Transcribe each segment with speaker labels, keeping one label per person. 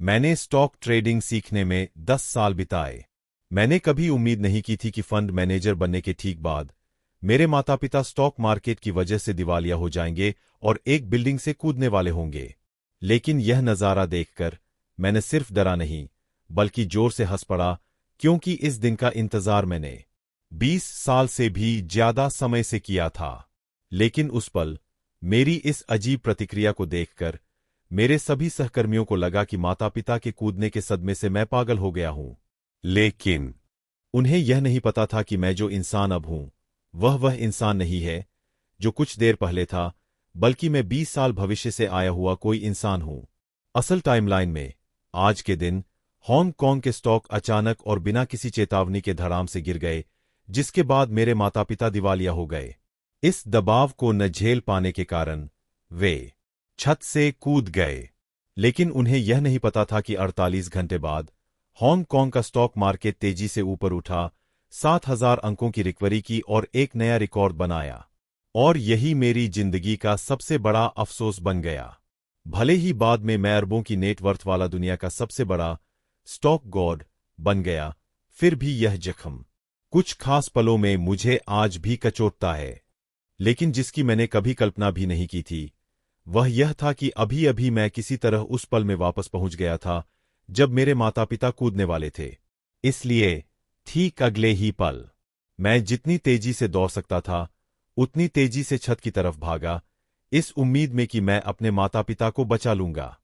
Speaker 1: मैंने stock trading सीखने में 10 साल बिताए। मैंने कभी उम्मीद नहीं की थी कि फंड मैनेजर बनने के ठीक बाद मेरे माता पिता स्टॉक मार्केट की वजह से दिवालिया हो जाएंगे और एक बिल्डिंग से कूदने वाले होंगे। लेकिन यह नज़ारा देखकर मैंने सिर्फ डरा नहीं, बल्कि जोर से हंस पड़ा, क्योंकि इस दिन का इंतजार मैंने 20 साल से भी ज्यादा समय से किया था। लेकिन उस पल मेरी इस अजीब प्रतिक्रिया को देखकर मेरे सभी सहकर्मियों को लगा कि माता पिता के कूदने के सदमे से मैं पागल हो गया हूं। लेकिन उन्हें यह नहीं पता था कि मैं जो इंसान अब हूं वह इंसान नहीं है जो कुछ देर पहले था, बल्कि मैं 20 साल भविष्य से आया हुआ कोई इंसान हूं। असल टाइमलाइन में आज के दिन हांगकांग के स्टॉक अचानक और बिना किसी चेतावनी के धड़ाम से गिर गए, जिसके बाद मेरे माता पिता दिवालिया हो गए। इस दबाव को न झेल पाने के कारण वे छत से कूद गए। लेकिन उन्हें यह नहीं पता था कि 48 घंटे बाद हांगकांग का स्टॉक मार्केट तेजी से ऊपर उठा, 7,000 अंकों की रिकवरी की और एक नया रिकॉर्ड बनाया। और यही मेरी जिंदगी का सबसे बड़ा अफसोस बन गया। भले ही बाद में मैं अरबों की नेटवर्थ वाला दुनिया का सबसे बड़ा स्टॉक गॉड बन गया, फिर भी यह जख्म कुछ खास पलों में मुझे आज भी कचोटता है। लेकिन जिसकी मैंने कभी कल्पना भी नहीं की थी वह यह था कि अभी अभी मैं किसी तरह उस पल में वापस पहुंच गया था जब मेरे माता पिता कूदने वाले थे। इसलिए ठीक अगले ही पल मैं जितनी तेजी से दौड़ सकता था उतनी तेजी से छत की तरफ भागा, इस उम्मीद में कि मैं अपने माता पिता को बचा लूंगा।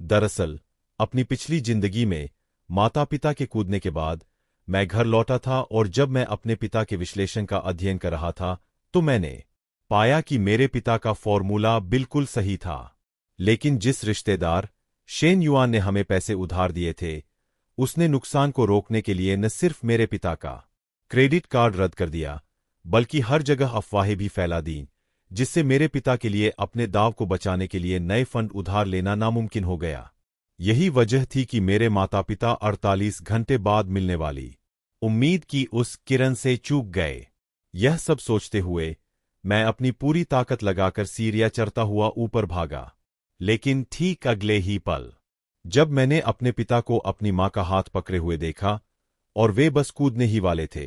Speaker 1: दरअसल अपनी पिछली जिंदगी में माता पिता के कूदने के बाद मैं घर लौटा था और जब मैं अपने पिता के विश्लेषण का अध्ययन कर रहा था तो मैंने पाया कि मेरे पिता का फॉर्मूला बिल्कुल सही था। लेकिन जिस रिश्तेदार शेन युआन ने हमें पैसे उधार दिए थे उसने नुकसान को रोकने के लिए न सिर्फ मेरे पिता का क्रेडिट कार्ड रद्द कर दिया, बल्कि हर जगह अफवाहें भी फैला दी, जिससे मेरे पिता के लिए अपने दाव को बचाने के लिए नए फंड उधार लेना नामुमकिन हो गया। यही वजह थी कि मेरे माता पिता 48 घंटे बाद मिलने वाली उम्मीद की उस किरण से चूक गए। यह सब सोचते हुए मैं अपनी पूरी ताकत लगाकर सीढ़ियां चढ़ता हुआ ऊपर भागा। लेकिन ठीक अगले ही पल जब मैंने अपने पिता को अपनी मां का हाथ पकड़े हुए देखा और वे बस कूदने ही वाले थे,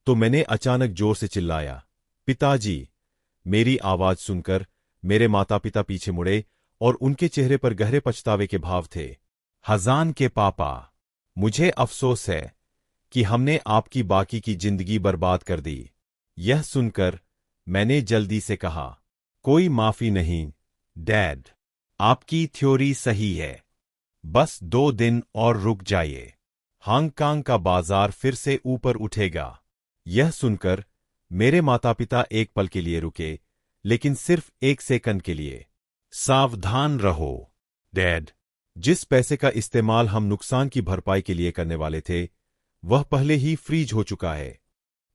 Speaker 1: तो मैंने अचानक जोर से चिल्लाया, पिताजी! मेरी आवाज सुनकर मेरे माता पिता पीछे मुड़े और उनके चेहरे पर गहरे पछतावे के भाव थे। हजान के पापा, मुझे अफसोस है कि हमने आपकी बाकी की जिंदगी बर्बाद कर दी। यह सुनकर मैंने जल्दी से कहा, कोई माफी नहीं डैड, आपकी थ्योरी सही है, बस 2 दिन और रुक जाइए, हांगकांग का बाजार फिर से ऊपर उठेगा। यह सुनकर मेरे माता पिता एक पल के लिए रुके, लेकिन सिर्फ 1 सेकंड के लिए। सावधान रहो डैड, जिस पैसे का इस्तेमाल हम नुकसान की भरपाई के लिए करने वाले थे वह पहले ही फ्रीज हो चुका है।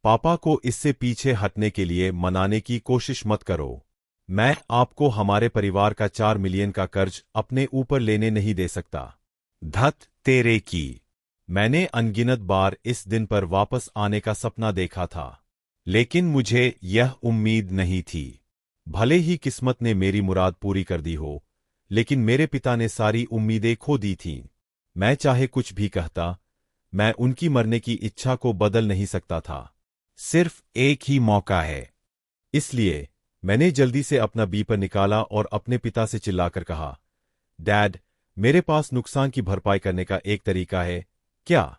Speaker 1: पापा को इससे पीछे हटने के लिए मनाने की कोशिश मत करो। मैं आपको हमारे परिवार का 4 मिलियन का कर्ज अपने ऊपर लेने नहीं दे सकता। धत तेरे की! मैंने अनगिनत बार इस दिन पर वापस आने का सपना देखा था, लेकिन मुझे यह उम्मीद नहीं थी। भले ही किस्मत ने मेरी मुराद पूरी कर दी हो, लेकिन मेरे पिता ने सारी उम्मीदें खो दी थीं। मैं चाहे कुछ भी कहता, मैं उनकी मरने की इच्छा को बदल नहीं सकता था। सिर्फ एक ही मौका है। इसलिए मैंने जल्दी से अपना बीपर निकाला और अपने पिता से चिल्लाकर कहा, डैड, मेरे पास नुकसान की भरपाई करने का एक तरीका है क्या?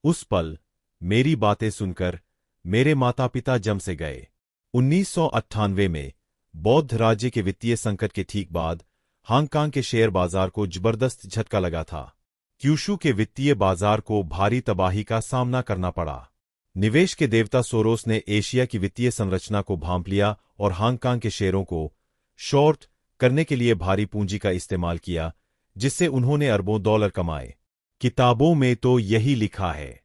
Speaker 1: उस पल मेरी बातें सुनकर मेरे माता पिता जम से गए। 1998 में बौद्ध राज्य के वित्तीय संकट के ठीक बाद हांगकांग के शेयर बाजार को जबरदस्त झटका लगा था। क्यूशू के वित्तीय बाजार को भारी तबाही का सामना करना पड़ा। निवेश के देवता सोरोस ने एशिया की वित्तीय संरचना को भांप लिया और हांगकांग के शेयरों को शॉर्ट करने के लिए भारी पूंजी का इस्तेमाल किया, जिससे उन्होंने अरबों डॉलर कमाए। किताबों में तो यही लिखा है,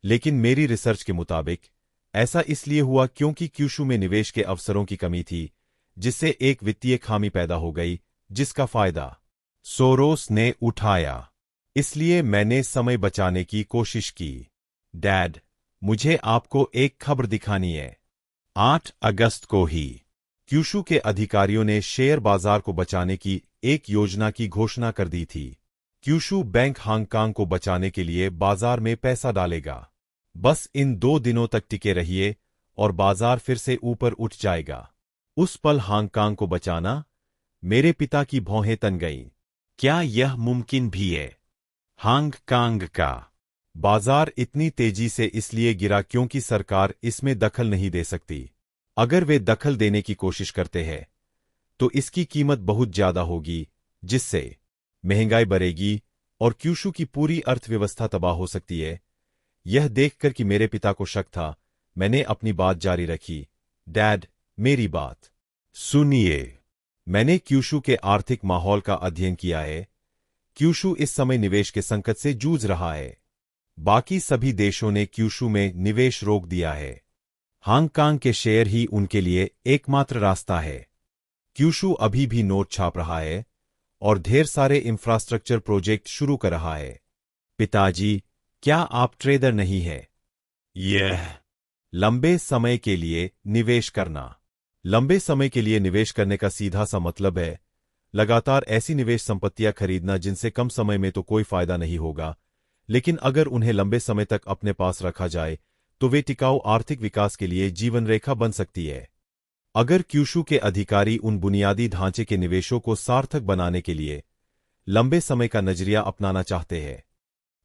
Speaker 1: लेकिन मेरी रिसर्च के मुताबिक ऐसा इसलिए हुआ क्योंकि क्यूशू में निवेश के अवसरों की कमी थी, जिससे एक वित्तीय खामी पैदा हो गई, जिसका फायदा सोरोस ने उठाया। इसलिए मैंने समय बचाने की कोशिश की। डैड, मुझे आपको एक खबर दिखानी है। 8 अगस्त को ही क्यूशू के अधिकारियों ने शेयर बाजार को बचाने की एक योजना की घोषणा कर दी थी। क्यूशू बैंक हांगकांग को बचाने के लिए बाजार में पैसा डालेगा। बस इन 2 दिनों तक टिके रहिए और बाजार फिर से ऊपर उठ जाएगा। उस पल हांगकांग को बचाना, मेरे पिता की भौहें तन गईं। क्या यह मुमकिन भी है? हांगकांग का बाजार इतनी तेजी से इसलिए गिरा क्योंकि सरकार इसमें दखल नहीं दे सकती। अगर वे दखल देने की कोशिश करते हैं तो इसकी कीमत बहुत ज्यादा होगी, जिससे महंगाई बढ़ेगी और क्यूशू की पूरी अर्थव्यवस्था तबाह हो सकती है। यह देखकर कि मेरे पिता को शक था, मैंने अपनी बात जारी रखी। डैड, मेरी बात सुनिए। मैंने क्यूशू के आर्थिक माहौल का अध्ययन किया है। क्यूशू इस समय निवेश के संकट से जूझ रहा है। बाकी सभी देशों ने क्यूशू में निवेश रोक दिया है। हांगकांग के शेयर ही उनके लिए एकमात्र रास्ता है। क्यूशू अभी भी नोट छाप रहा है और ढेर सारे इंफ्रास्ट्रक्चर प्रोजेक्ट शुरू कर रहा है। पिताजी, क्या आप ट्रेडर नहीं हैं? यह लंबे समय के लिए निवेश करना। लंबे समय के लिए निवेश करने का सीधा सा मतलब है लगातार ऐसी निवेश संपत्तियां खरीदना जिनसे कम समय में तो कोई फायदा नहीं होगा, लेकिन अगर उन्हें लंबे समय तक अपने पास रखा जाए तो वे टिकाऊ आर्थिक विकास के लिए जीवन रेखा बन सकती है। अगर क्यूशू के अधिकारी उन बुनियादी ढांचे के निवेशों को सार्थक बनाने के लिए लंबे समय का नजरिया अपनाना चाहते हैं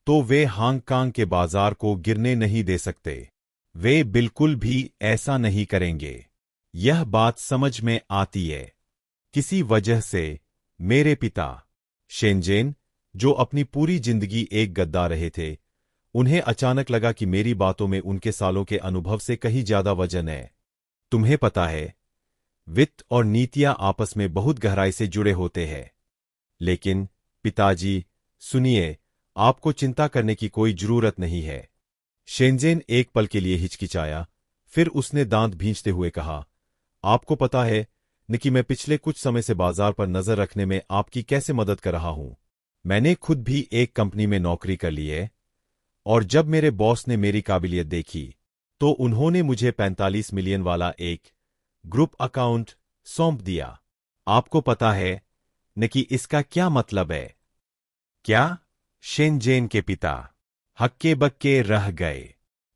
Speaker 1: तो वे हांगकांग के बाजार को गिरने नहीं दे सकते। वे बिल्कुल भी ऐसा नहीं करेंगे। यह बात समझ में आती है। किसी वजह से मेरे पिता शेनजेन, जो अपनी पूरी जिंदगी एक गद्दार रहे थे, उन्हें अचानक लगा कि मेरी बातों में उनके सालों के अनुभव से कहीं ज्यादा वजन है। तुम्हें पता है, वित्त और नीतियां आपस में बहुत गहराई से जुड़े होते हैं। लेकिन पिताजी, सुनिए, आपको चिंता करने की कोई जरूरत नहीं है। शेनजेन एक पल के लिए हिचकिचाया, फिर उसने दांत भींचते हुए कहा, आपको पता है न कि मैं पिछले कुछ समय से बाजार पर नजर रखने में आपकी कैसे मदद कर रहा हूं। मैंने खुद भी एक कंपनी में नौकरी कर ली है और जब मेरे बॉस ने मेरी काबिलियत देखी तो उन्होंने मुझे 45 मिलियन वाला एक ग्रुप अकाउंट सौंप दिया। आपको पता है न कि इसका क्या मतलब है? क्या? शेनजेन के पिता हक्के बक्के रह गए।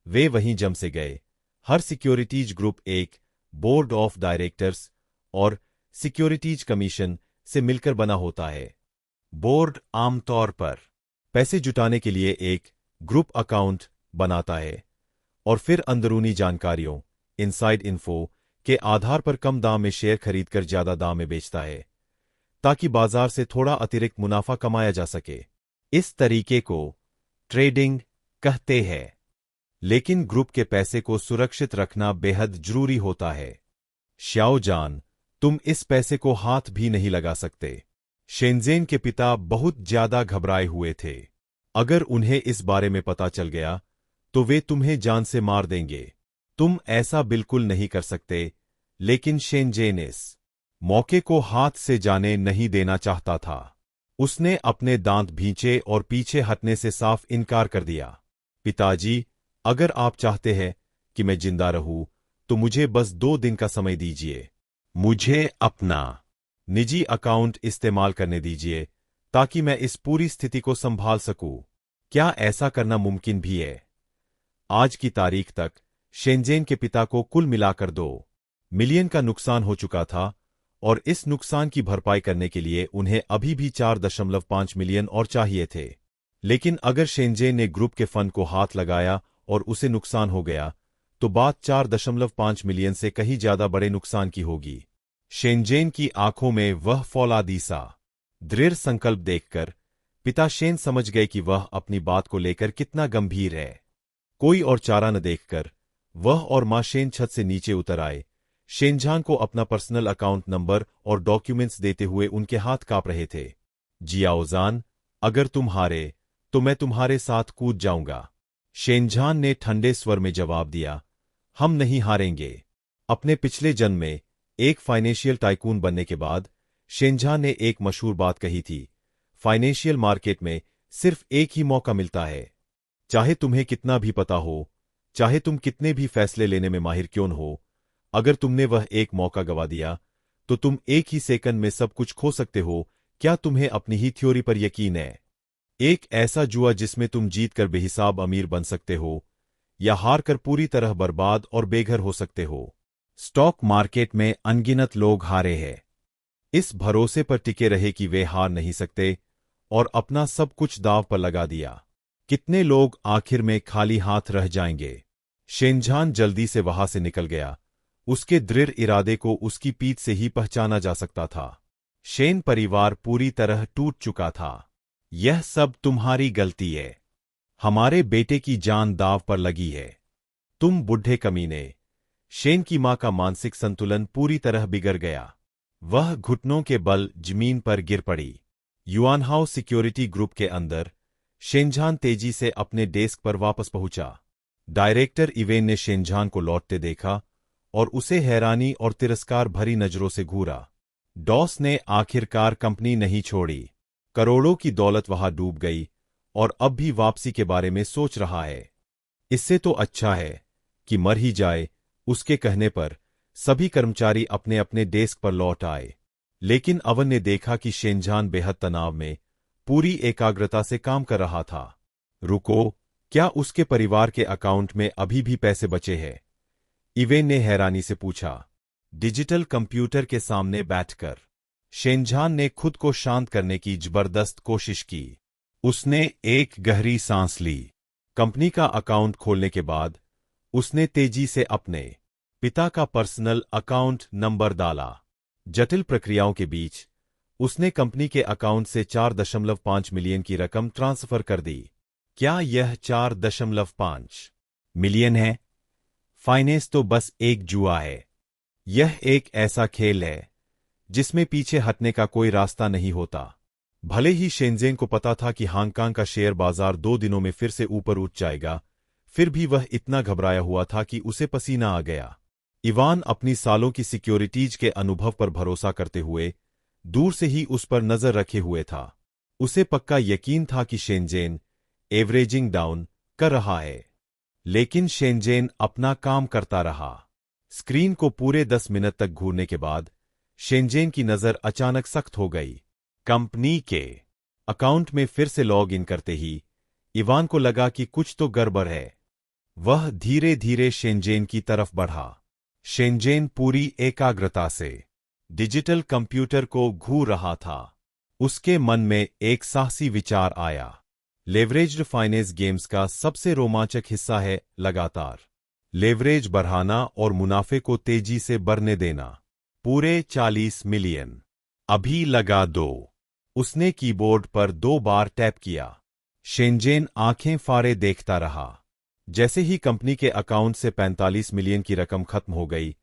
Speaker 1: वे वहीं जम से गए। हर सिक्योरिटीज ग्रुप एक बोर्ड ऑफ डायरेक्टर्स और सिक्योरिटीज कमीशन से मिलकर बना होता है। बोर्ड आमतौर पर पैसे जुटाने के लिए एक ग्रुप अकाउंट बनाता है और फिर अंदरूनी जानकारियों, इनसाइड इन्फो के आधार पर कम दाम में शेयर खरीदकर ज्यादा दाम में बेचता है ताकि बाजार से थोड़ा अतिरिक्त मुनाफा कमाया जा सके। इस तरीके को ट्रेडिंग कहते हैं। लेकिन ग्रुप के पैसे को सुरक्षित रखना बेहद जरूरी होता है। श्याओजान, तुम इस पैसे को हाथ भी नहीं लगा सकते। शेनजेन के पिता बहुत ज्यादा घबराए हुए थे। अगर उन्हें इस बारे में पता चल गया तो वे तुम्हें जान से मार देंगे। तुम ऐसा बिल्कुल नहीं कर सकते। लेकिन शेनजेन इस मौके को हाथ से जाने नहीं देना चाहता था। उसने अपने दांत भींचे और पीछे हटने से साफ इनकार कर दिया। पिताजी, अगर आप चाहते हैं कि मैं जिंदा रहूं तो मुझे बस 2 दिन का समय दीजिए। मुझे अपना निजी अकाउंट इस्तेमाल करने दीजिए ताकि मैं इस पूरी स्थिति को संभाल सकूं। क्या ऐसा करना मुमकिन भी है? आज की तारीख तक शेनजेन के पिता को कुल मिलाकर 2 मिलियन का नुकसान हो चुका था और इस नुकसान की भरपाई करने के लिए उन्हें अभी भी 4.5 मिलियन और चाहिए थे। लेकिन अगर शेनजेन ने ग्रुप के फंड को हाथ लगाया और उसे नुकसान हो गया तो बात 4.5 मिलियन से कहीं ज्यादा बड़े नुकसान की होगी। शेनजेन की आंखों में वह फौलादी सा दृढ़ संकल्प देखकर पिता शेन समझ गए कि वह अपनी बात को लेकर कितना गंभीर है। कोई और चारा न देखकर वह और मां शेन छत से नीचे उतर आए। शेनजान को अपना पर्सनल अकाउंट नंबर और डॉक्यूमेंट्स देते हुए उनके हाथ कांप रहे थे। जियाओजान, अगर तुम हारे तो मैं तुम्हारे साथ कूद जाऊंगा। शेनजान ने ठंडे स्वर में जवाब दिया, हम नहीं हारेंगे। अपने पिछले जन्म में एक फाइनेंशियल टाइकून बनने के बाद शेनजान ने एक मशहूर बात कही थी, फाइनेंशियल मार्केट में सिर्फ एक ही मौका मिलता है। चाहे तुम्हें कितना भी पता हो, चाहे तुम कितने भी फैसले लेने में माहिर क्यों न हो, अगर तुमने वह एक मौका गवा दिया तो तुम एक ही सेकंड में सब कुछ खो सकते हो। क्या तुम्हें अपनी ही थ्योरी पर यकीन है? एक ऐसा जुआ जिसमें तुम जीतकर बेहिसाब अमीर बन सकते हो या हारकर पूरी तरह बर्बाद और बेघर हो सकते हो। स्टॉक मार्केट में अनगिनत लोग हारे हैं, इस भरोसे पर टिके रहे कि वे हार नहीं सकते और अपना सब कुछ दांव पर लगा दिया। कितने लोग आखिर में खाली हाथ रह जाएंगे? शेनझान जल्दी से वहां से निकल गया। उसके दृढ़ इरादे को उसकी पीठ से ही पहचाना जा सकता था। शेन परिवार पूरी तरह टूट चुका था। यह सब तुम्हारी गलती है। हमारे बेटे की जान दांव पर लगी है। तुम बुढ़े कमीने। शेन की मां का मानसिक संतुलन पूरी तरह बिगड़ गया। वह घुटनों के बल जमीन पर गिर पड़ी। युआनहाउ सिक्योरिटी ग्रुप के अंदर शेनझान तेजी से अपने डेस्क पर वापस पहुंचा। डायरेक्टर इवेन ने शेनझान को लौटते देखा और उसे हैरानी और तिरस्कार भरी नजरों से घूरा। डॉस ने आखिरकार कंपनी नहीं छोड़ी। करोड़ों की दौलत वहां डूब गई और अब भी वापसी के बारे में सोच रहा है। इससे तो अच्छा है कि मर ही जाए। उसके कहने पर सभी कर्मचारी अपने अपने डेस्क पर लौट आए। लेकिन अवन ने देखा कि शेनझान बेहद तनाव में पूरी एकाग्रता से काम कर रहा था। रुको, क्या उसके परिवार के अकाउंट में अभी भी पैसे बचे हैं? इवेन ने हैरानी से पूछा। डिजिटल कंप्यूटर के सामने बैठकर शेनझान ने खुद को शांत करने की जबरदस्त कोशिश की। उसने एक गहरी सांस ली। कंपनी का अकाउंट खोलने के बाद उसने तेजी से अपने पिता का पर्सनल अकाउंट नंबर डाला। जटिल प्रक्रियाओं के बीच उसने कंपनी के अकाउंट से 4.5 मिलियन की रकम ट्रांसफर कर दी। क्या यह 4.5 मिलियन है? फाइनेंस तो बस एक जुआ है। यह एक ऐसा खेल है जिसमें पीछे हटने का कोई रास्ता नहीं होता। भले ही शेनज़ेन को पता था कि हांगकांग का शेयर बाजार 2 दिनों में फिर से ऊपर उठ जाएगा, फिर भी वह इतना घबराया हुआ था कि उसे पसीना आ गया। इवान अपनी सालों की सिक्योरिटीज के अनुभव पर भरोसा करते हुए दूर से ही उस पर नजर रखे हुए था। उसे पक्का यकीन था कि शेनज़ेन एवरेजिंग डाउन कर रहा है। लेकिन शेनज़ेन अपना काम करता रहा। स्क्रीन को पूरे 10 मिनट तक घूरने के बाद शेनज़ेन की नजर अचानक सख्त हो गई। कंपनी के अकाउंट में फिर से लॉग इन करते ही इवान को लगा कि कुछ तो गड़बड़ है। वह धीरे धीरे शेनज़ेन की तरफ बढ़ा। शेनज़ेन पूरी एकाग्रता से डिजिटल कंप्यूटर को घूर रहा था। उसके मन में एक साहसी विचार आया। लेवरेज्ड फाइनेंस गेम्स का सबसे रोमांचक हिस्सा है लगातार लेवरेज बढ़ाना और मुनाफे को तेजी से बढ़ने देना। पूरे 40 मिलियन अभी लगा दो। उसने कीबोर्ड पर 2 बार टैप किया। शेनज़ेन आंखें फाड़े देखता रहा। जैसे ही कंपनी के अकाउंट से 45 मिलियन की रकम खत्म हो गई,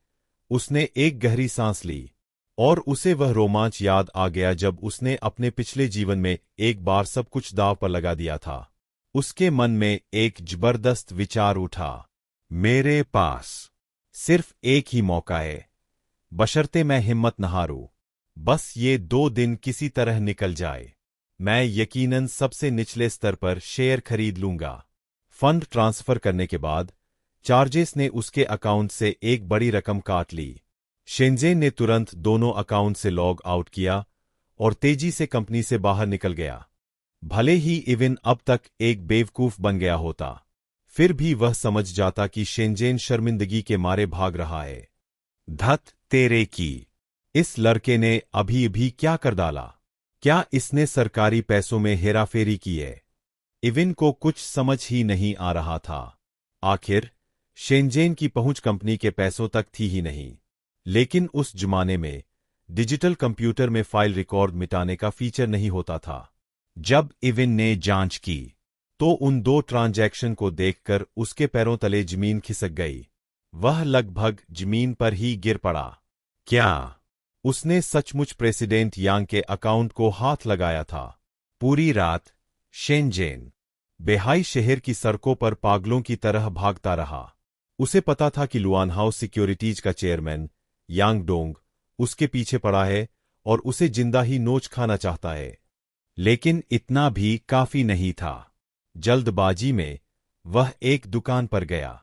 Speaker 1: उसने एक गहरी सांस ली और उसे वह रोमांच याद आ गया जब उसने अपने पिछले जीवन में एक बार सब कुछ दांव पर लगा दिया था। उसके मन में एक जबरदस्त विचार उठा। मेरे पास सिर्फ एक ही मौका है, बशर्ते मैं हिम्मत न हारूं। बस ये 2 दिन किसी तरह निकल जाए। मैं यकीनन सबसे निचले स्तर पर शेयर खरीद लूंगा। फंड ट्रांसफर करने के बाद चार्जेस ने उसके अकाउंट से एक बड़ी रकम काट ली। शेनज़ेन ने तुरंत दोनों अकाउंट से लॉग आउट किया और तेजी से कंपनी से बाहर निकल गया। भले ही इविन अब तक एक बेवकूफ बन गया होता, फिर भी वह समझ जाता कि शेनज़ेन शर्मिंदगी के मारे भाग रहा है। धत तेरे की! इस लड़के ने अभी भी क्या कर डाला? क्या इसने सरकारी पैसों में हेराफेरी की है? इविन को कुछ समझ ही नहीं आ रहा था। आखिर शेनज़ेन की पहुंच कंपनी के पैसों तक थी ही नहीं। लेकिन उस जमाने में डिजिटल कंप्यूटर में फाइल रिकॉर्ड मिटाने का फीचर नहीं होता था। जब इविन ने जांच की तो उन 2 ट्रांजैक्शन को देखकर उसके पैरों तले जमीन खिसक गई। वह लगभग जमीन पर ही गिर पड़ा। क्या उसने सचमुच प्रेसिडेंट यांग के अकाउंट को हाथ लगाया था? पूरी रात शेनज़ेन बेहाई शहर की सड़कों पर पागलों की तरह भागता रहा। उसे पता था कि लुआनहाउ सिक्योरिटीज का चेयरमैन यांग डोंग उसके पीछे पड़ा है और उसे जिंदा ही नोच खाना चाहता है। लेकिन इतना भी काफी नहीं था। जल्दबाजी में वह एक दुकान पर गया।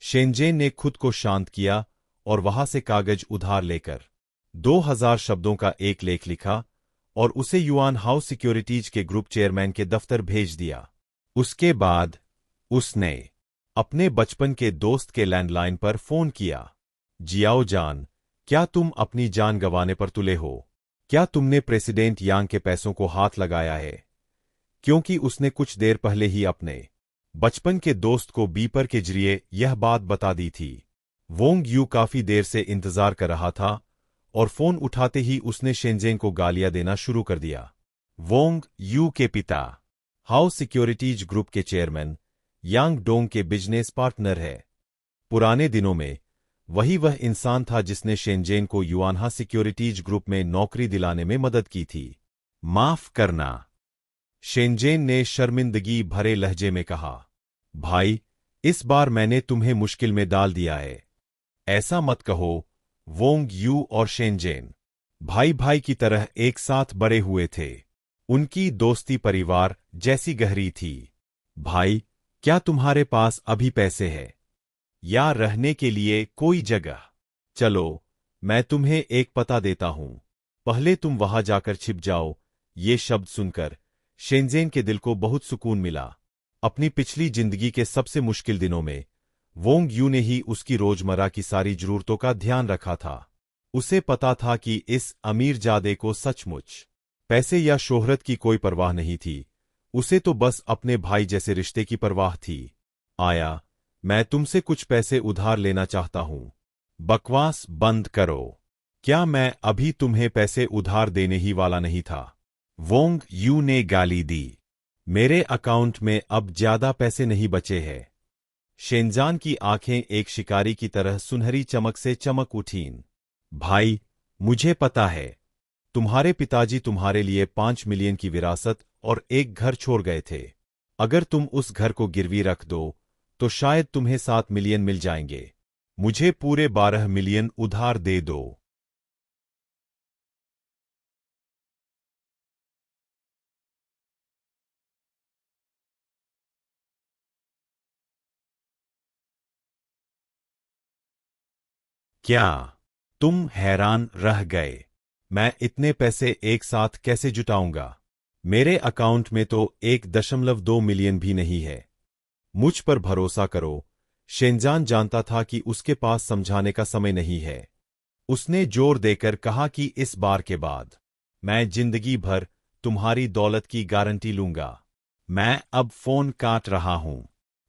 Speaker 1: शेनज़ेन ने खुद को शांत किया और वहां से कागज उधार लेकर 2000 शब्दों का एक लेख लिखा और उसे युआन हाउस सिक्योरिटीज के ग्रुप चेयरमैन के दफ्तर भेज दिया। उसके बाद उसने अपने बचपन के दोस्त के लैंडलाइन पर फोन किया। जियाओ जान, क्या तुम अपनी जान गंवाने पर तुले हो? क्या तुमने प्रेसिडेंट यांग के पैसों को हाथ लगाया है? क्योंकि उसने कुछ देर पहले ही अपने बचपन के दोस्त को बीपर के जरिए यह बात बता दी थी। वोंग यू काफी देर से इंतजार कर रहा था और फोन उठाते ही उसने शेनजेन को गालियां देना शुरू कर दिया। वोंग यू के पिता हाउस सिक्योरिटीज ग्रुप के चेयरमैन यांग डोंग के बिजनेस पार्टनर है। पुराने दिनों में वही वह इंसान था जिसने शेनजेन को युआनहा सिक्योरिटीज ग्रुप में नौकरी दिलाने में मदद की थी। माफ करना, शेनजेन ने शर्मिंदगी भरे लहजे में कहा। भाई, इस बार मैंने तुम्हें मुश्किल में डाल दिया है। ऐसा मत कहो। वोंग यू और शेनजेन भाई भाई की तरह एक साथ बड़े हुए थे। उनकी दोस्ती परिवार जैसी गहरी थी। भाई, क्या तुम्हारे पास अभी पैसे हैं या रहने के लिए कोई जगह? चलो, मैं तुम्हें एक पता देता हूं। पहले तुम वहां जाकर छिप जाओ। ये शब्द सुनकर शेनजेन के दिल को बहुत सुकून मिला। अपनी पिछली जिंदगी के सबसे मुश्किल दिनों में वोंग यू ने ही उसकी रोजमर्रा की सारी जरूरतों का ध्यान रखा था। उसे पता था कि इस अमीरजादे को सचमुच पैसे या शोहरत की कोई परवाह नहीं थी। उसे तो बस अपने भाई जैसे रिश्ते की परवाह थी। आया, मैं तुमसे कुछ पैसे उधार लेना चाहता हूं। बकवास बंद करो। क्या मैं अभी तुम्हें पैसे उधार देने ही वाला नहीं था? वोंग यू ने गाली दी। मेरे अकाउंट में अब ज्यादा पैसे नहीं बचे हैं। शेनजान की आंखें एक शिकारी की तरह सुनहरी चमक से चमक उठीं। भाई, मुझे पता है तुम्हारे पिताजी तुम्हारे लिए 5 मिलियन की विरासत और एक घर छोड़ गए थे। अगर तुम उस घर को गिरवी रख दो तो शायद तुम्हें 7 मिलियन मिल जाएंगे। मुझे पूरे 12 मिलियन उधार दे दो। क्या तुम हैरान रह गए? मैं इतने पैसे एक साथ कैसे जुटाऊंगा? मेरे अकाउंट में तो 1.2 मिलियन भी नहीं है। मुझ पर भरोसा करो। शेनजान जानता था कि उसके पास समझाने का समय नहीं है। उसने जोर देकर कहा कि इस बार के बाद मैं जिंदगी भर तुम्हारी दौलत की गारंटी लूंगा। मैं अब फोन काट रहा हूं।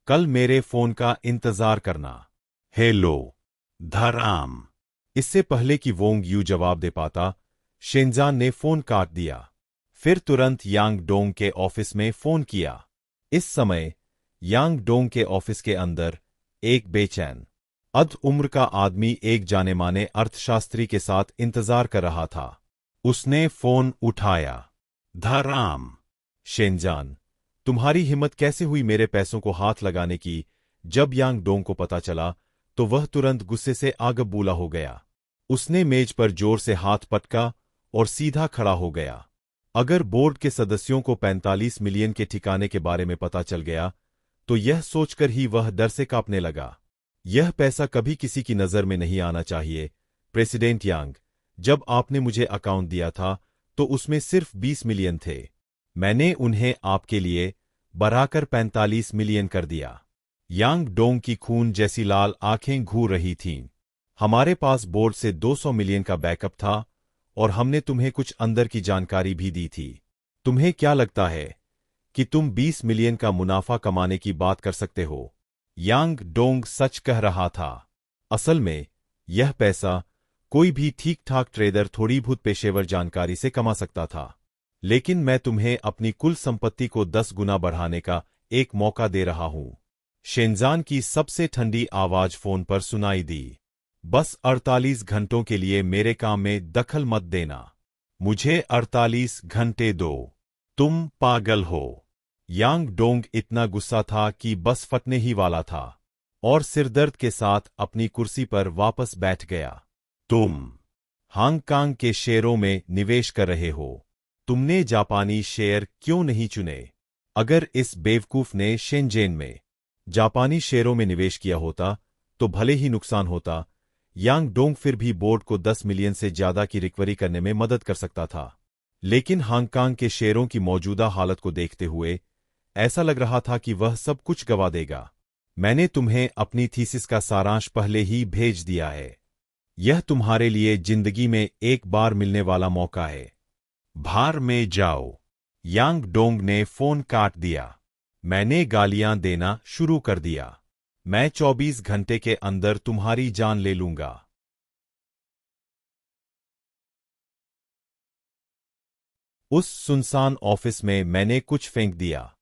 Speaker 1: कल मेरे फोन का इंतजार करना। हेलो धराम। इससे पहले कि वोंग यू जवाब दे पाता, शेनजान ने फोन काट दिया। फिर तुरंत यांग डोंग के ऑफिस में फोन किया। इस समय यांग डोंग के ऑफिस के अंदर एक बेचैन अध उम्र का आदमी एक जाने माने अर्थशास्त्री के साथ इंतजार कर रहा था। उसने फोन उठाया। धराम। शेनजान, तुम्हारी हिम्मत कैसे हुई मेरे पैसों को हाथ लगाने की? जब यांग डोंग को पता चला तो वह तुरंत गुस्से से आग बबूला हो गया। उसने मेज पर जोर से हाथ पटका और सीधा खड़ा हो गया। अगर बोर्ड के सदस्यों को 45 मिलियन के ठिकाने के बारे में पता चल गया तो यह सोचकर ही वह डर से कांपने लगा। यह पैसा कभी किसी की नजर में नहीं आना चाहिए। प्रेसिडेंट यांग, जब आपने मुझे अकाउंट दिया था तो उसमें सिर्फ 20 मिलियन थे। मैंने उन्हें आपके लिए बढ़ाकर 45 मिलियन कर दिया। यांग डोंग की खून जैसी लाल आंखें घूर रही थीं। हमारे पास बोर्ड से 200 मिलियन का बैकअप था और हमने तुम्हें कुछ अंदर की जानकारी भी दी थी। तुम्हें क्या लगता है कि तुम 20 मिलियन का मुनाफा कमाने की बात कर सकते हो? यांग डोंग सच कह रहा था। असल में यह पैसा कोई भी ठीक ठाक ट्रेडर थोड़ी बहुत पेशेवर जानकारी से कमा सकता था। लेकिन मैं तुम्हें अपनी कुल संपत्ति को 10 गुना बढ़ाने का एक मौका दे रहा हूं। शेनजान की सबसे ठंडी आवाज फोन पर सुनाई दी। बस 48 घंटों के लिए मेरे काम में दखल मत देना। मुझे 48 घंटे दो। तुम पागल हो। यांग डोंग इतना गुस्सा था कि बस फटने ही वाला था और सिरदर्द के साथ अपनी कुर्सी पर वापस बैठ गया। तुम हांगकांग के शेयरों में निवेश कर रहे हो। तुमने जापानी शेयर क्यों नहीं चुने? अगर इस बेवकूफ ने शेनजेन में जापानी शेयरों में निवेश किया होता तो भले ही नुकसान होता, यांग डोंग फिर भी बोर्ड को 10 मिलियन से ज्यादा की रिकवरी करने में मदद कर सकता था। लेकिन हांगकांग के शेयरों की मौजूदा हालत को देखते हुए ऐसा लग रहा था कि वह सब कुछ गवा देगा। मैंने तुम्हें अपनी थीसिस का सारांश पहले ही भेज दिया है। यह तुम्हारे लिए जिंदगी में एक बार मिलने वाला मौका है। बाहर में जाओ। यांग डोंग ने फोन काट दिया। मैंने गालियां देना शुरू कर दिया। मैं 24 घंटे के अंदर तुम्हारी जान ले लूंगा। उस सुनसान ऑफिस में मैंने कुछ फेंक दिया।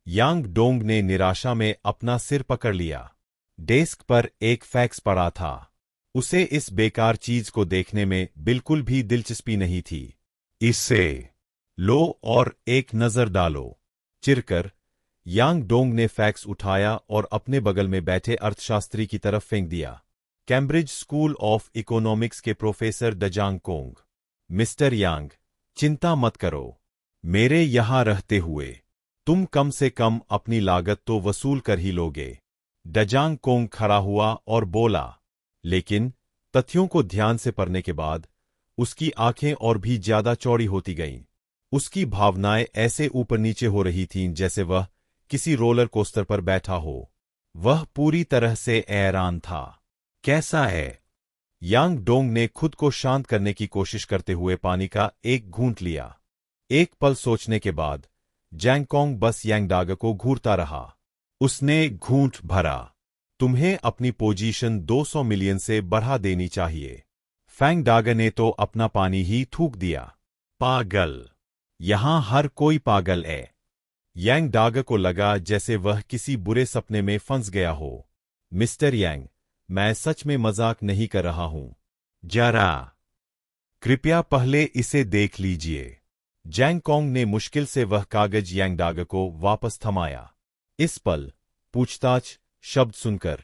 Speaker 1: यांग डोंग ने निराशा में अपना सिर पकड़ लिया। डेस्क पर एक फैक्स पड़ा था। उसे इस बेकार चीज को देखने में बिल्कुल भी दिलचस्पी नहीं थी। इसे लो और एक नजर डालो। चिरकर यांग डोंग ने फैक्स उठाया और अपने बगल में बैठे अर्थशास्त्री की तरफ फेंक दिया। कैम्ब्रिज स्कूल ऑफ इकोनॉमिक्स के प्रोफेसर डजांग कोंग। मिस्टर यांग, चिंता मत करो। मेरे यहां रहते हुए तुम कम से कम अपनी लागत तो वसूल कर ही लोगे। डजांग कोंग खड़ा हुआ और बोला, लेकिन तथ्यों को ध्यान से पढ़ने के बाद उसकी आंखें और भी ज्यादा चौड़ी होती गईं। उसकी भावनाएं ऐसे ऊपर नीचे हो रही थीं जैसे वह किसी रोलर कोस्टर पर बैठा हो। वह पूरी तरह से हैरान था। कैसा है? यांग डोंग ने खुद को शांत करने की कोशिश करते हुए पानी का एक घूंट लिया। एक पल सोचने के बाद जैंगकोंग बस यांगडाग को घूरता रहा। उसने घूंट भरा। तुम्हें अपनी पोजीशन 200 मिलियन से बढ़ा देनी चाहिए। फैंगडाग ने तो अपना पानी ही थूक दिया। पागल। यहां हर कोई पागल है। यांगडाग को लगा जैसे वह किसी बुरे सपने में फंस गया हो। मिस्टर यांग, मैं सच में मजाक नहीं कर रहा हूं। जरा कृपया पहले इसे देख लीजिए। जैंगकोंग ने मुश्किल से वह कागज यांगडाग को वापस थमाया। इस पल पूछताछ शब्द सुनकर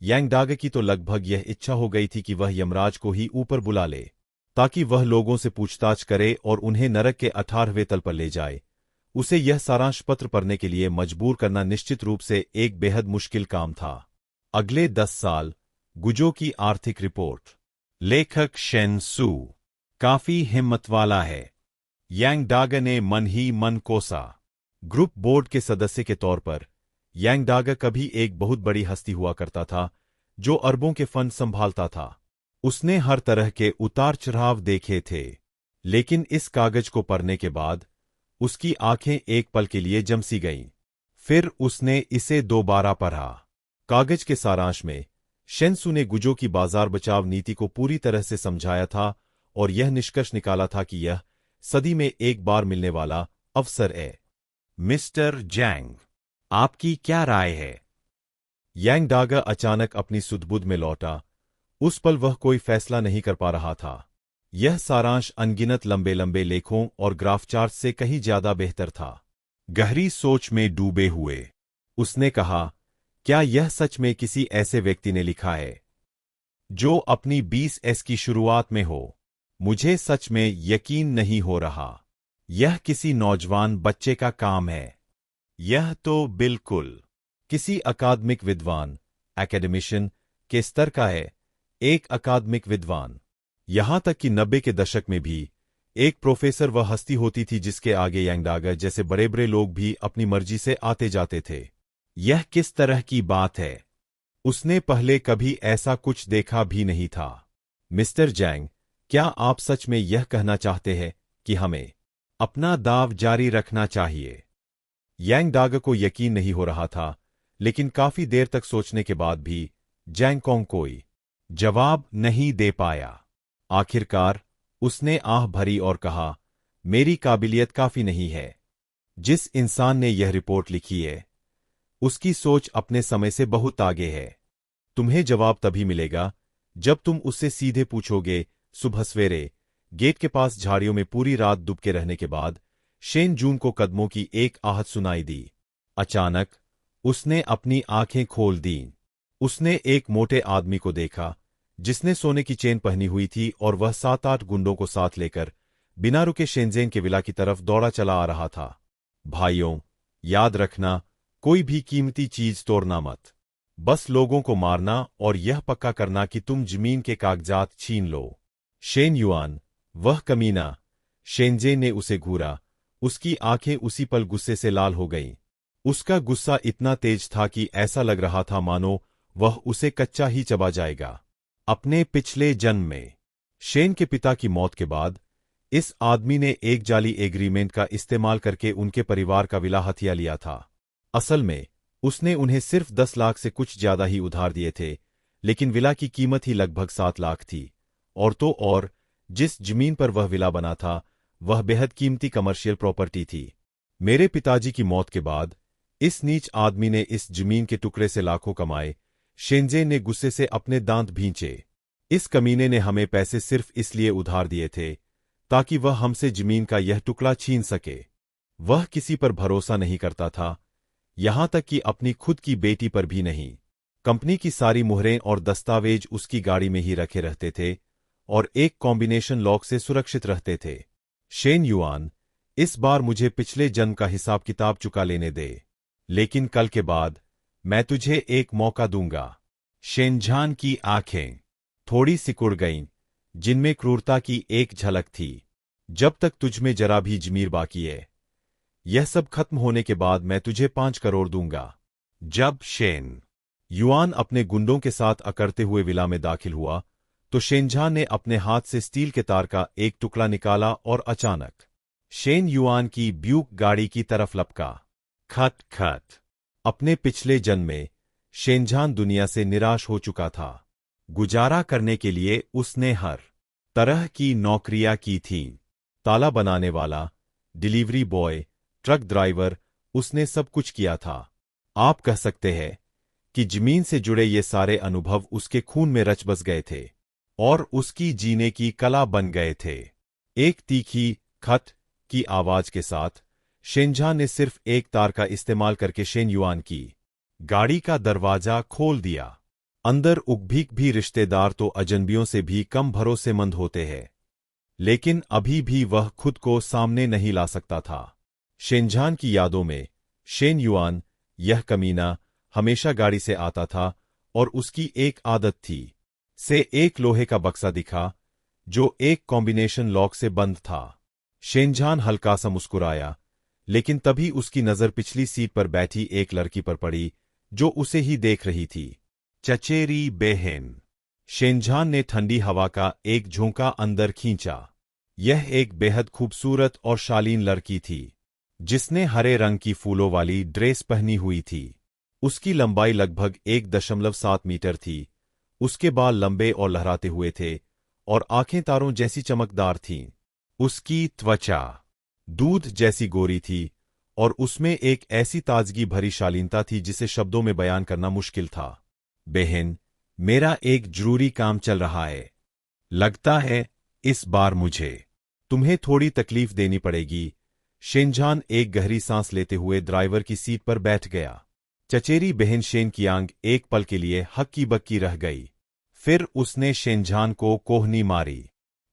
Speaker 1: यांगडाग की तो लगभग यह इच्छा हो गई थी कि वह यमराज को ही ऊपर बुला ले, ताकि वह लोगों से पूछताछ करे और उन्हें नरक के 18वें तल पर ले जाए। उसे यह सारांश पत्र पढ़ने के लिए मजबूर करना निश्चित रूप से एक बेहद मुश्किल काम था। अगले 10 साल गुजो की आर्थिक रिपोर्ट। लेखक शेन सू काफी हिम्मत वाला है। यांगडाग ने मन ही मन कोसा। ग्रुप बोर्ड के सदस्य के तौर पर यांगडाग कभी एक बहुत बड़ी हस्ती हुआ करता था जो अरबों के फंड संभालता था। उसने हर तरह के उतार चढ़ाव देखे थे, लेकिन इस कागज को पढ़ने के बाद उसकी आंखें एक पल के लिए जमसी गईं। फिर उसने इसे दोबारा पढ़ा। कागज के सारांश में शेंसू ने गुजो की बाजार बचाव नीति को पूरी तरह से समझाया था और यह निष्कर्ष निकाला था कि यह सदी में एक बार मिलने वाला अवसर है। मिस्टर जैंग, आपकी क्या राय है? यांगडाग अचानक अपनी सुधबुध में लौटा। उस पल वह कोई फैसला नहीं कर पा रहा था। यह सारांश अनगिनत लंबे लंबे लेखों और ग्राफ चार्ट से कहीं ज्यादा बेहतर था। गहरी सोच में डूबे हुए उसने कहा, क्या यह सच में किसी ऐसे व्यक्ति ने लिखा है जो अपनी 20s की शुरुआत में हो? मुझे सच में यकीन नहीं हो रहा। यह किसी नौजवान बच्चे का काम है। यह तो बिल्कुल किसी अकादमिक विद्वान, एकेडमिशियन के स्तर का है। एक अकादमिक विद्वान। यहां तक कि 90 के दशक में भी एक प्रोफेसर वह हस्ती होती थी जिसके आगे यांगडाग जैसे बड़े बड़े लोग भी अपनी मर्जी से आते जाते थे। यह किस तरह की बात है? उसने पहले कभी ऐसा कुछ देखा भी नहीं था। मिस्टर जैंग, क्या आप सच में यह कहना चाहते हैं कि हमें अपना दाव जारी रखना चाहिए? यांगडाग को यकीन नहीं हो रहा था, लेकिन काफी देर तक सोचने के बाद भी जैंगकोंग कोई जवाब नहीं दे पाया। आखिरकार उसने आह भरी और कहा, मेरी काबिलियत काफी नहीं है। जिस इंसान ने यह रिपोर्ट लिखी है उसकी सोच अपने समय से बहुत आगे है। तुम्हें जवाब तभी मिलेगा जब तुम उससे सीधे पूछोगे। सुबह सवेरे गेट के पास झाड़ियों में पूरी रात दुबके रहने के बाद शेन जून को कदमों की एक आहट सुनाई दी। अचानक उसने अपनी आंखें खोल दीं। उसने एक मोटे आदमी को देखा जिसने सोने की चेन पहनी हुई थी और वह 7-8 गुंडों को साथ लेकर बिना रुके शेनजेन के विला की तरफ दौड़ा चला आ रहा था। भाइयों, याद रखना, कोई भी कीमती चीज तोड़ना मत। बस लोगों को मारना और यह पक्का करना कि तुम जमीन के कागजात छीन लो। शेन युआन, वह कमीना। शेनजे ने उसे घूरा। उसकी आंखें उसी पल गुस्से से लाल हो गईं। उसका गुस्सा इतना तेज था कि ऐसा लग रहा था मानो वह उसे कच्चा ही चबा जाएगा। अपने पिछले जन्म में शेन के पिता की मौत के बाद इस आदमी ने एक जाली एग्रीमेंट का इस्तेमाल करके उनके परिवार का विला हथिया लिया था। असल में उसने उन्हें सिर्फ 10 लाख से कुछ ज्यादा ही उधार दिए थे, लेकिन विला की कीमत ही लगभग 7 लाख थी। और तो और जिस जमीन पर वह विला बना था वह बेहद कीमती कमर्शियल प्रॉपर्टी थी। मेरे पिताजी की मौत के बाद इस नीच आदमी ने इस जमीन के टुकड़े से लाखों कमाए। शेनजे ने गुस्से से अपने दांत भींचे। इस कमीने ने हमें पैसे सिर्फ इसलिए उधार दिए थे ताकि वह हमसे जमीन का यह टुकड़ा छीन सके। वह किसी पर भरोसा नहीं करता था, यहां तक कि अपनी खुद की बेटी पर भी नहीं। कंपनी की सारी मुहरें और दस्तावेज उसकी गाड़ी में ही रखे रहते थे और एक कॉम्बिनेशन लॉक से सुरक्षित रहते थे। शेन युआन, इस बार मुझे पिछले जन्म का हिसाब किताब चुका लेने दे, लेकिन कल के बाद मैं तुझे एक मौका दूंगा। शेनझान की आंखें थोड़ी सिकुड़ गईं, जिनमें क्रूरता की एक झलक थी। जब तक तुझमें जरा भी जमीर बाकी है, यह सब खत्म होने के बाद मैं तुझे 5 करोड़ दूंगा। जब शेन युआन अपने गुंडों के साथ अकड़ते हुए विला में दाखिल हुआ तो शेनझान ने अपने हाथ से स्टील के तार का एक टुकड़ा निकाला और अचानक शेन युआन की ब्यूक गाड़ी की तरफ लपका। खट खट। अपने पिछले जन्म में शेनझान दुनिया से निराश हो चुका था। गुजारा करने के लिए उसने हर तरह की नौकरियां की थीं। ताला बनाने वाला, डिलीवरी बॉय, ट्रक ड्राइवर, उसने सब कुछ किया था। आप कह सकते हैं कि जमीन से जुड़े ये सारे अनुभव उसके खून में रच बस गए थे और उसकी जीने की कला बन गए थे। एक तीखी खट की आवाज के साथ शेनझान ने सिर्फ एक तार का इस्तेमाल करके शेन युआन की गाड़ी का दरवाजा खोल दिया। अंदर उगभीग भी रिश्तेदार तो अजनबियों से भी कम भरोसेमंद होते हैं, लेकिन अभी भी वह खुद को सामने नहीं ला सकता था। शेनझान की यादों में शेन युआन, यह कमीना, हमेशा गाड़ी से आता था और उसकी एक आदत थी से एक लोहे का बक्सा दिखा जो एक कॉम्बिनेशन लॉक से बंद था। शेनझान हल्का सा मुस्कुराया, लेकिन तभी उसकी नजर पिछली सीट पर बैठी एक लड़की पर पड़ी जो उसे ही देख रही थी। चचेरी बहन। शेनझान ने ठंडी हवा का एक झोंका अंदर खींचा। यह एक बेहद खूबसूरत और शालीन लड़की थी जिसने हरे रंग की फूलों वाली ड्रेस पहनी हुई थी। उसकी लंबाई लगभग 1.7 मीटर थी। उसके बाल लंबे और लहराते हुए थे और आंखें तारों जैसी चमकदार थीं। उसकी त्वचा दूध जैसी गोरी थी और उसमें एक ऐसी ताजगी भरी शालीनता थी जिसे शब्दों में बयान करना मुश्किल था। बहन, मेरा एक जरूरी काम चल रहा है। लगता है इस बार मुझे तुम्हें थोड़ी तकलीफ देनी पड़ेगी। शेनझान एक गहरी सांस लेते हुए ड्राइवर की सीट पर बैठ गया। चचेरी बहन शेन की आंख एक पल के लिए हक्की बक्की रह गई। फिर उसने शेनझान को कोहनी मारी।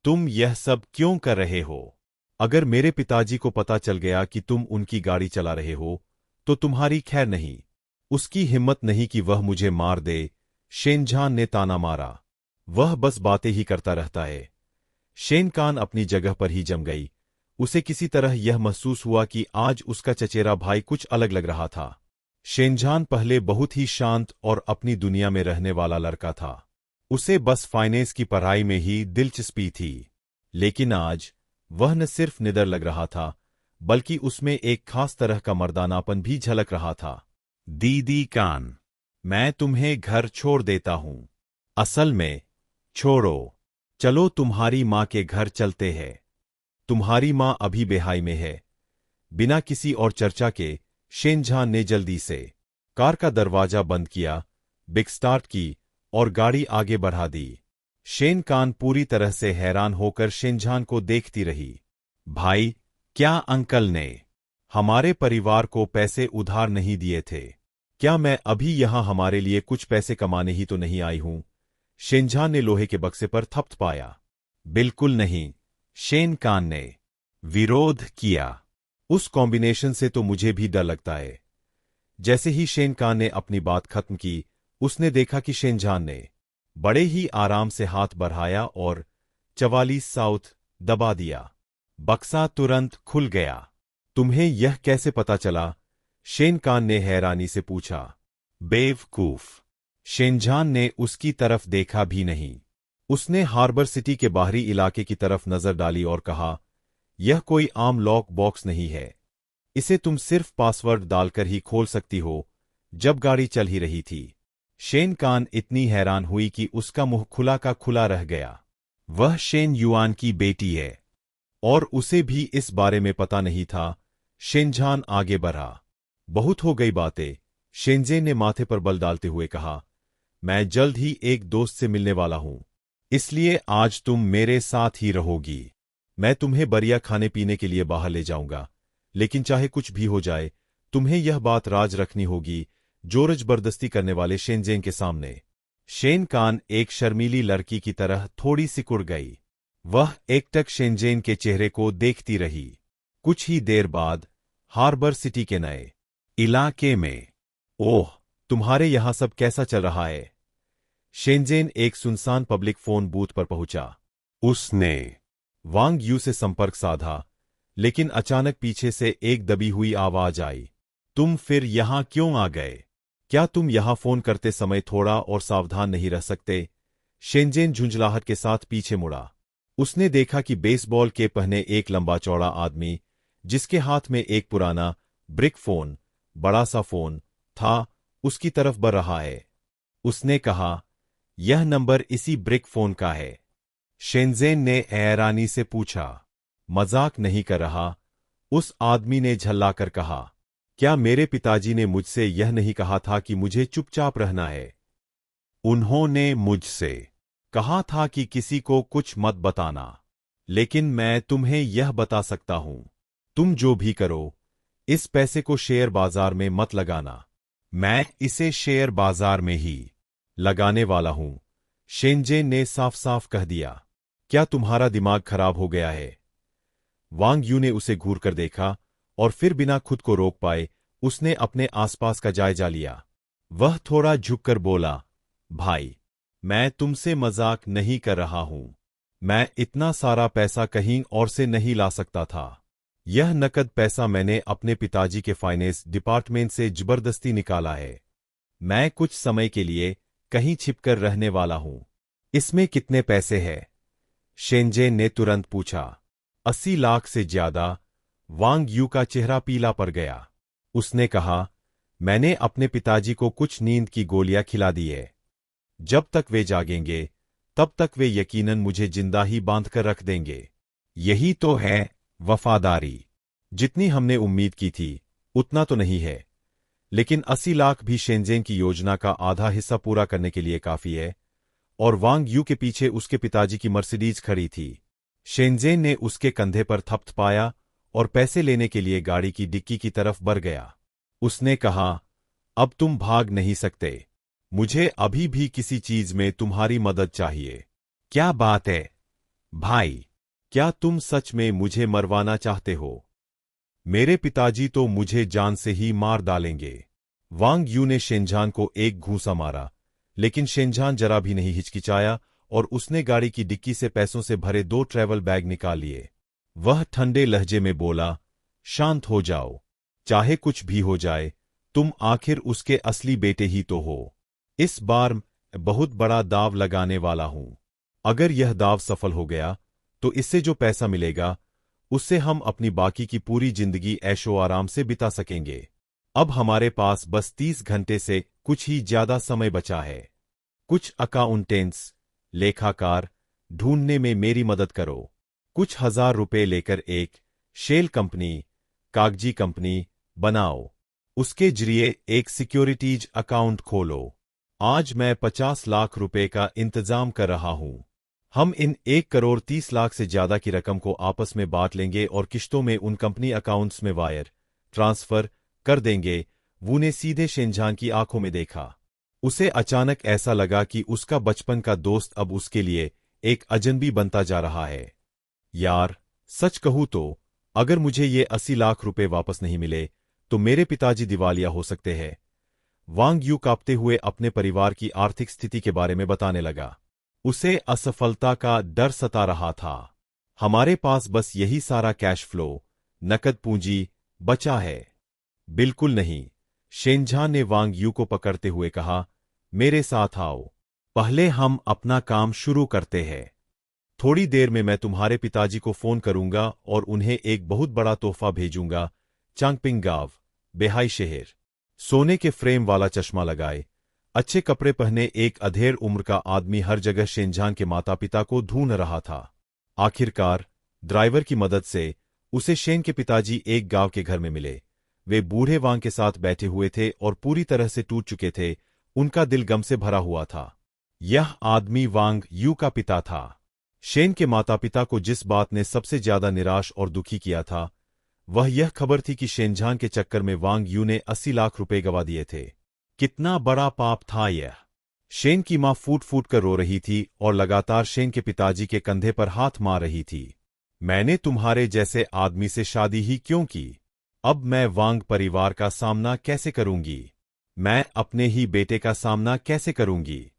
Speaker 1: तुम यह सब क्यों कर रहे हो? अगर मेरे पिताजी को पता चल गया कि तुम उनकी गाड़ी चला रहे हो तो तुम्हारी खैर नहीं। उसकी हिम्मत नहीं कि वह मुझे मार दे। शेनझान ने ताना मारा। वह बस बातें ही करता रहता है। शेनकान अपनी जगह पर ही जम गई। उसे किसी तरह यह महसूस हुआ कि आज उसका चचेरा भाई कुछ अलग लग रहा था। शेनझान पहले बहुत ही शांत और अपनी दुनिया में रहने वाला लड़का था। उसे बस फाइनेंस की पढ़ाई में ही दिलचस्पी थी। लेकिन आज वह न सिर्फ निडर लग रहा था, बल्कि उसमें एक खास तरह का मर्दानापन भी झलक रहा था। दीदी कान, मैं तुम्हें घर छोड़ देता हूं। असल में छोड़ो। चलो तुम्हारी माँ के घर चलते हैं। तुम्हारी माँ अभी बेहाई में है। बिना किसी और चर्चा के शेनझान ने जल्दी से कार का दरवाजा बंद किया, बिग स्टार्ट की और गाड़ी आगे बढ़ा दी। शेनकान पूरी तरह से हैरान होकर शेनझान को देखती रही। भाई, क्या अंकल ने हमारे परिवार को पैसे उधार नहीं दिए थे? क्या मैं अभी यहां हमारे लिए कुछ पैसे कमाने ही तो नहीं आई हूं? शेनझान ने लोहे के बक्से पर थपथ पाया। बिल्कुल नहीं, शेनकान ने विरोध किया। उस कॉम्बिनेशन से तो मुझे भी डर लगता है। जैसे ही शेनकान ने अपनी बात खत्म की, उसने देखा कि शेनजान ने बड़े ही आराम से हाथ बढ़ाया और 44 साउथ दबा दिया। बक्सा तुरंत खुल गया। तुम्हें यह कैसे पता चला? शेनकान ने हैरानी से पूछा। बेवकूफ! शेनजान ने उसकी तरफ देखा भी नहीं। उसने हार्बर सिटी के बाहरी इलाके की तरफ नजर डाली और कहा, यह कोई आम लॉक बॉक्स नहीं है। इसे तुम सिर्फ पासवर्ड डालकर ही खोल सकती हो। जब गाड़ी चल ही रही थी, शेनकान इतनी हैरान हुई कि उसका मुंह खुला का खुला रह गया। वह शेन युआन की बेटी है और उसे भी इस बारे में पता नहीं था। शेनजान आगे बढ़ा। बहुत हो गई बातें, शेनजेन ने माथे पर बल डालते हुए कहा। मैं जल्द ही एक दोस्त से मिलने वाला हूं, इसलिए आज तुम मेरे साथ ही रहोगी। मैं तुम्हें बढ़िया खाने पीने के लिए बाहर ले जाऊंगा, लेकिन चाहे कुछ भी हो जाए, तुम्हें यह बात राज रखनी होगी, जोर जबरदस्ती करने वाले शेनजेन के सामने। शेनकान एक शर्मीली लड़की की तरह थोड़ी सिकुड़ गई। वह एकटक शेनजेन के चेहरे को देखती रही। कुछ ही देर बाद हार्बर सिटी के नए इलाके में। ओह, तुम्हारे यहां सब कैसा चल रहा है? शेनजेन एक सुनसान पब्लिक फोन बूथ पर पहुंचा। उसने वांग यू से संपर्क साधा, लेकिन अचानक पीछे से एक दबी हुई आवाज आई। तुम फिर यहां क्यों आ गए? क्या तुम यहां फोन करते समय थोड़ा और सावधान नहीं रह सकते? शेनजेन झुंझलाहट के साथ पीछे मुड़ा। उसने देखा कि बेसबॉल के पहने एक लंबा चौड़ा आदमी, जिसके हाथ में एक पुराना ब्रिक फोन, बड़ा सा फोन था, उसकी तरफ बढ़ रहा है। उसने कहा, यह नंबर इसी ब्रिक फोन का है। शेनजेन ने हैरानी से पूछा। मजाक नहीं कर रहा? उस आदमी ने झल्लाकर कहा। क्या मेरे पिताजी ने मुझसे यह नहीं कहा था कि मुझे चुपचाप रहना है? उन्होंने मुझसे कहा था कि किसी को कुछ मत बताना, लेकिन मैं तुम्हें यह बता सकता हूं, तुम जो भी करो, इस पैसे को शेयर बाजार में मत लगाना। मैं इसे शेयर बाजार में ही लगाने वाला हूं, शेनजेन ने साफ साफ कह दिया। क्या तुम्हारा दिमाग खराब हो गया है? वांग यू ने उसे घूर कर देखा और फिर बिना खुद को रोक पाए उसने अपने आसपास का जायजा लिया। वह थोड़ा झुककर बोला, भाई, मैं तुमसे मजाक नहीं कर रहा हूं। मैं इतना सारा पैसा कहीं और से नहीं ला सकता था। यह नकद पैसा मैंने अपने पिताजी के फाइनेंस डिपार्टमेंट से जबरदस्ती निकाला है। मैं कुछ समय के लिए कहीं छिपकर रहने वाला हूं। इसमें कितने पैसे हैं? शेनजेन ने तुरंत पूछा। 80 लाख से ज्यादा। वांग यू का चेहरा पीला पड़ गया। उसने कहा, मैंने अपने पिताजी को कुछ नींद की गोलियां खिला दी है। जब तक वे जागेंगे, तब तक वे यकीनन मुझे जिंदा ही बांधकर रख देंगे। यही तो है वफादारी। जितनी हमने उम्मीद की थी, उतना तो नहीं है, लेकिन 80 लाख भी शेनजेन की योजना का आधा हिस्सा पूरा करने के लिए काफी है। और वांग यू के पीछे उसके पिताजी की मर्सिडीज खड़ी थी। शेनजेन ने उसके कंधे पर थपथपाया और पैसे लेने के लिए गाड़ी की डिक्की की तरफ बढ़ गया। उसने कहा, अब तुम भाग नहीं सकते। मुझे अभी भी किसी चीज में तुम्हारी मदद चाहिए। क्या बात है, भाई? क्या तुम सच में मुझे मरवाना चाहते हो? मेरे पिताजी तो मुझे जान से ही मार डालेंगे। वांग यू ने शेनजान को एक घूंसा मारा, लेकिन शेनजान जरा भी नहीं हिचकिचाया और उसने गाड़ी की डिक्की से पैसों से भरे 2 ट्रैवल बैग निकाल लिए। वह ठंडे लहजे में बोला, शांत हो जाओ। चाहे कुछ भी हो जाए, तुम आखिर उसके असली बेटे ही तो हो। इस बार बहुत बड़ा दाव लगाने वाला हूं। अगर यह दाव सफल हो गया, तो इससे जो पैसा मिलेगा, उससे हम अपनी बाकी की पूरी जिंदगी ऐशो आराम से बिता सकेंगे। अब हमारे पास बस 30 घंटे से कुछ ही ज्यादा समय बचा है। कुछ अकाउंटेंट्स, लेखाकार ढूंढने में मेरी मदद करो। कुछ हजार रुपए लेकर एक शेल कंपनी, कागजी कंपनी बनाओ। उसके जरिए एक सिक्योरिटीज अकाउंट खोलो। आज मैं 50 लाख रुपए का इंतजाम कर रहा हूं। हम इन 1 करोड़ 30 लाख से ज्यादा की रकम को आपस में बांट लेंगे और किश्तों में उन कंपनी अकाउंट्स में वायर ट्रांसफर कर देंगे। वू ने सीधे शेनजान की आंखों में देखा। उसे अचानक ऐसा लगा कि उसका बचपन का दोस्त अब उसके लिए एक अजनबी बनता जा रहा है। यार, सच कहूं तो अगर मुझे ये 80 लाख रुपए वापस नहीं मिले, तो मेरे पिताजी दिवालिया हो सकते हैं। वांग यू कांपते हुए अपने परिवार की आर्थिक स्थिति के बारे में बताने लगा। उसे असफलता का डर सता रहा था। हमारे पास बस यही सारा कैश फ्लो, नकद पूंजी बचा है। बिल्कुल नहीं, शेनझान ने वांग यू को पकड़ते हुए कहा, मेरे साथ आओ। पहले हम अपना काम शुरू करते हैं। थोड़ी देर में मैं तुम्हारे पिताजी को फोन करूंगा और उन्हें एक बहुत बड़ा तोहफा भेजूंगा। चांगपिंग गांव, बेहाई शहर। सोने के फ्रेम वाला चश्मा लगाए, अच्छे कपड़े पहने एक अधेड़ उम्र का आदमी हर जगह शेनझान के माता पिता को ढूंढ रहा था। आखिरकार ड्राइवर की मदद से उसे शेन के पिताजी एक गांव के घर में मिले। वे बूढ़े वांग के साथ बैठे हुए थे और पूरी तरह से टूट चुके थे। उनका दिल गम से भरा हुआ था। यह आदमी वांग यू का पिता था। शेन के माता पिता को जिस बात ने सबसे ज्यादा निराश और दुखी किया था, वह यह खबर थी कि शेनझान के चक्कर में वांग यू ने 80 लाख रुपए गंवा दिए थे। कितना बड़ा पाप था यह। शेन की मां फूट फूट कर रो रही थी और लगातार शेन के पिताजी के कंधे पर हाथ मार रही थी। मैंने तुम्हारे जैसे आदमी से शादी ही क्यों की? अब मैं वांग परिवार का सामना कैसे करूंगी? मैं अपने ही बेटे का सामना कैसे करूंगी?